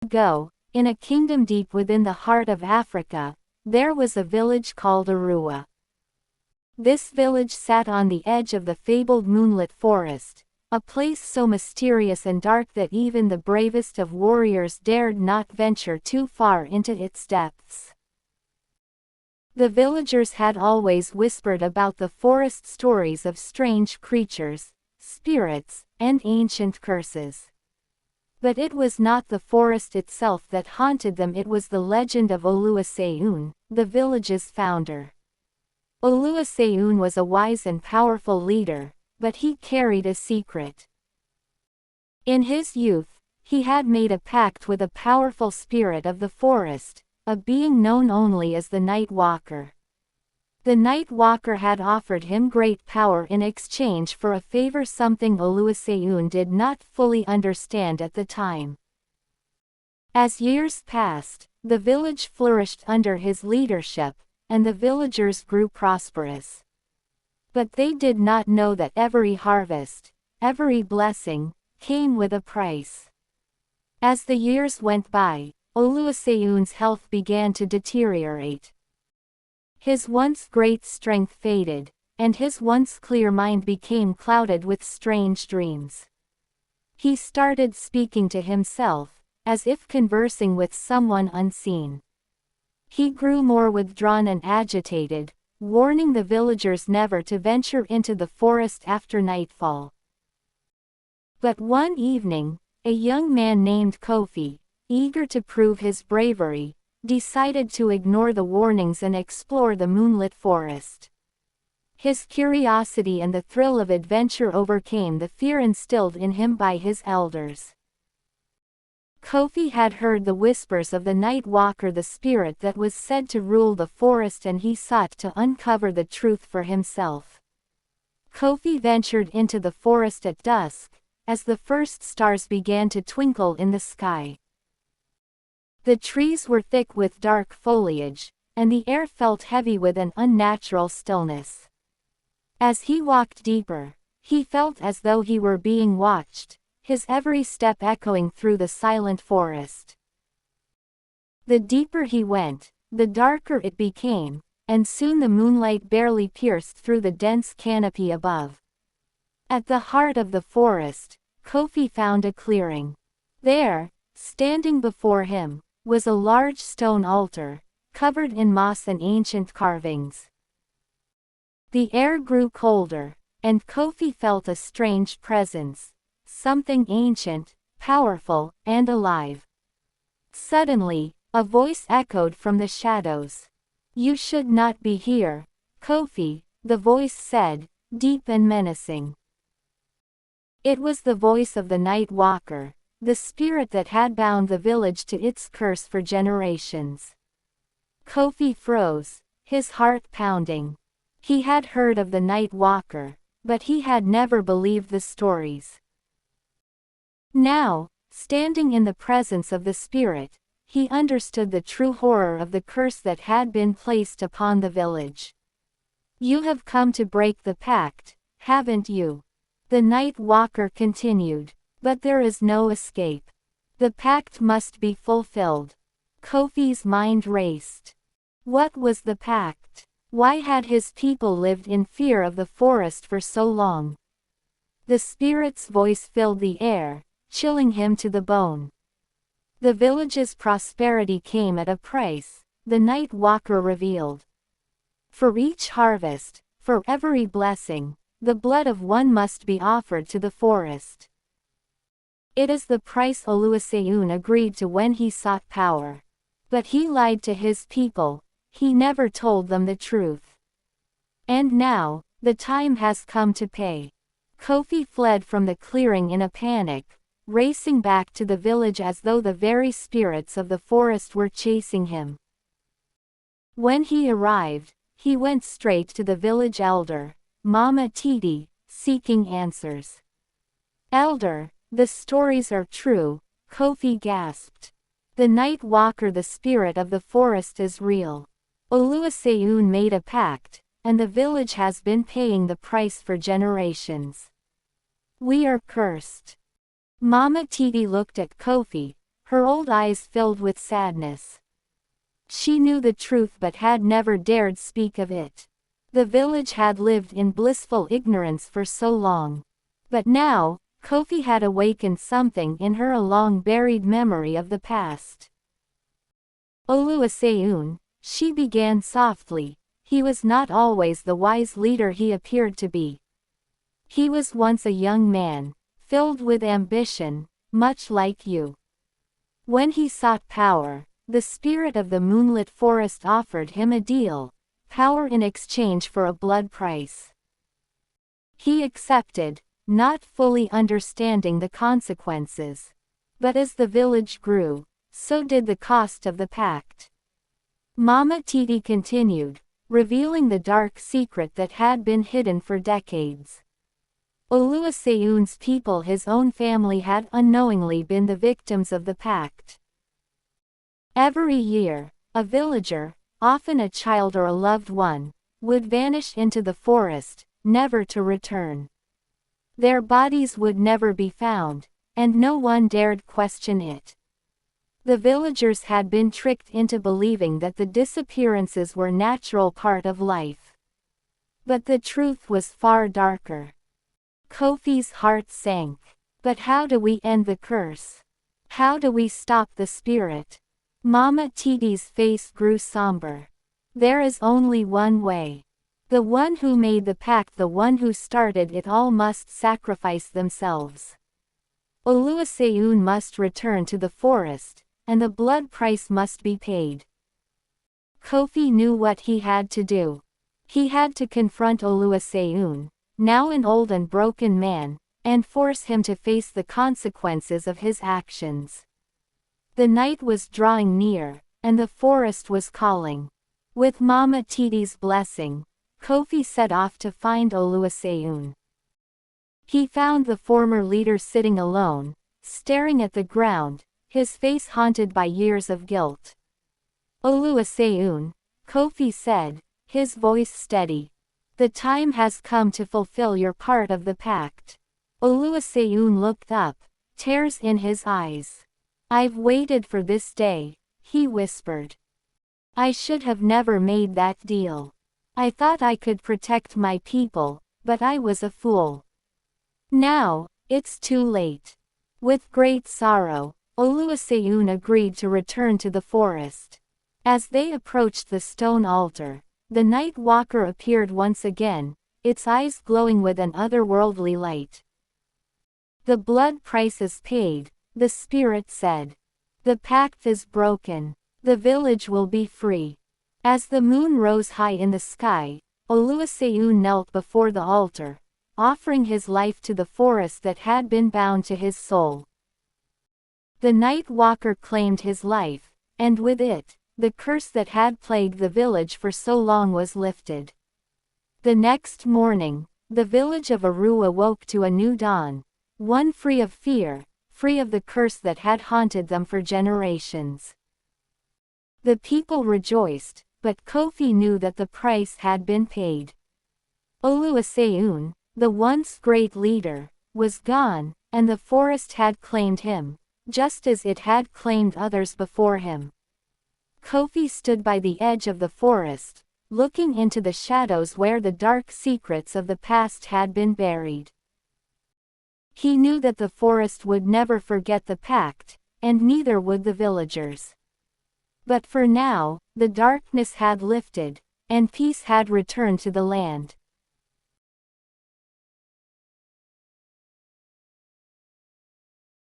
ago, in a kingdom deep within the heart of Africa, there was a village called Arua. This village sat on the edge of the fabled Moonlit Forest, a place so mysterious and dark that even the bravest of warriors dared not venture too far into its depths. The villagers had always whispered about the forest stories of strange creatures, spirits, and ancient curses. But it was not the forest itself that haunted them, it was the legend of Oluseun, the village's founder. Oluseun was a wise and powerful leader, but he carried a secret. In his youth, he had made a pact with a powerful spirit of the forest, a being known only as the Night Walker. The Night Walker had offered him great power in exchange for a favor, something Oluseun did not fully understand at the time. As years passed, the village flourished under his leadership, and the villagers grew prosperous. But they did not know that every harvest, every blessing, came with a price. As the years went by, Oluseun's health began to deteriorate. His once great strength faded, and his once clear mind became clouded with strange dreams. He started speaking to himself, as if conversing with someone unseen. He grew more withdrawn and agitated, warning the villagers never to venture into the forest after nightfall. But one evening, a young man named Kofi, eager to prove his bravery, decided to ignore the warnings and explore the Moonlit Forest. His curiosity and the thrill of adventure overcame the fear instilled in him by his elders. Kofi had heard the whispers of the Night Walker, the spirit that was said to rule the forest, and he sought to uncover the truth for himself. Kofi ventured into the forest at dusk, as the first stars began to twinkle in the sky. The trees were thick with dark foliage, and the air felt heavy with an unnatural stillness. As he walked deeper, he felt as though he were being watched, his every step echoing through the silent forest. The deeper he went, the darker it became, and soon the moonlight barely pierced through the dense canopy above. At the heart of the forest, Kofi found a clearing. There, standing before him, was a large stone altar, covered in moss and ancient carvings. The air grew colder, and Kofi felt a strange presence, something ancient, powerful, and alive. Suddenly, a voice echoed from the shadows. "You should not be here, Kofi," the voice said, deep and menacing. It was the voice of the Night Walker, the spirit that had bound the village to its curse for generations. Kofi froze, his heart pounding. He had heard of the Night Walker, but he had never believed the stories. Now, standing in the presence of the spirit, he understood the true horror of the curse that had been placed upon the village. "You have come to break the pact, haven't you?" The Night Walker continued. "But there is no escape. The pact must be fulfilled." Kofi's mind raced. What was the pact? Why had his people lived in fear of the forest for so long? The spirit's voice filled the air, chilling him to the bone. The village's prosperity came at a price, the Night Walker revealed. For each harvest, for every blessing, the blood of one must be offered to the forest. It is the price Oluseun agreed to when he sought power. But he lied to his people, he never told them the truth. And now, the time has come to pay. Kofi fled from the clearing in a panic, racing back to the village as though the very spirits of the forest were chasing him. When he arrived, he went straight to the village elder, Mama Titi, seeking answers. "Elder, the stories are true," Kofi gasped. "The Night Walker, the spirit of the forest, is real. Oluseun made a pact, and the village has been paying the price for generations. We are cursed." Mama Titi looked at Kofi, her old eyes filled with sadness. She knew the truth but had never dared speak of it. The village had lived in blissful ignorance for so long. But now, Kofi had awakened something in her, a long-buried memory of the past. Oluwaseun, she began softly, he was not always the wise leader he appeared to be. He was once a young man, filled with ambition, much like you. When he sought power, the spirit of the Moonlit Forest offered him a deal, power in exchange for a blood price. He accepted, not fully understanding the consequences. But as the village grew, so did the cost of the pact. Mama Titi continued, revealing the dark secret that had been hidden for decades. Oluwaseun's people, his own family, had unknowingly been the victims of the pact. Every year, a villager, often a child or a loved one, would vanish into the forest, never to return. Their bodies would never be found, and no one dared question it. The villagers had been tricked into believing that the disappearances were a natural part of life. But the truth was far darker. Kofi's heart sank. But how do we end the curse? How do we stop the spirit? Mama Titi's face grew somber. There is only one way. The one who made the pact, the one who started it all, must sacrifice themselves. Oluwaseun must return to the forest, and the blood price must be paid. Kofi knew what he had to do. He had to confront Oluwaseun, now an old and broken man, and force him to face the consequences of his actions. The night was drawing near, and the forest was calling. With Mama Titi's blessing, Kofi set off to find Oluwaseun. He found the former leader sitting alone, staring at the ground, his face haunted by years of guilt. Oluwaseun, Kofi said, his voice steady. The time has come to fulfill your part of the pact. Oluwaseun looked up, tears in his eyes. I've waited for this day, he whispered. I should have never made that deal. I thought I could protect my people, but I was a fool. Now, it's too late. With great sorrow, Oluwaseun agreed to return to the forest. As they approached the stone altar, the night walker appeared once again, its eyes glowing with an otherworldly light. The blood price is paid, the spirit said. The pact is broken. The village will be free. As the moon rose high in the sky, Oluwaseun knelt before the altar, offering his life to the forest that had been bound to his soul. The night walker claimed his life, and with it, the curse that had plagued the village for so long was lifted. The next morning, the village of Aru awoke to a new dawn, one free of fear, free of the curse that had haunted them for generations. The people rejoiced, but Kofi knew that the price had been paid. Oluwaseun, the once great leader, was gone, and the forest had claimed him, just as it had claimed others before him. Kofi stood by the edge of the forest, looking into the shadows where the dark secrets of the past had been buried. He knew that the forest would never forget the pact, and neither would the villagers. But for now, the darkness had lifted, and peace had returned to the land.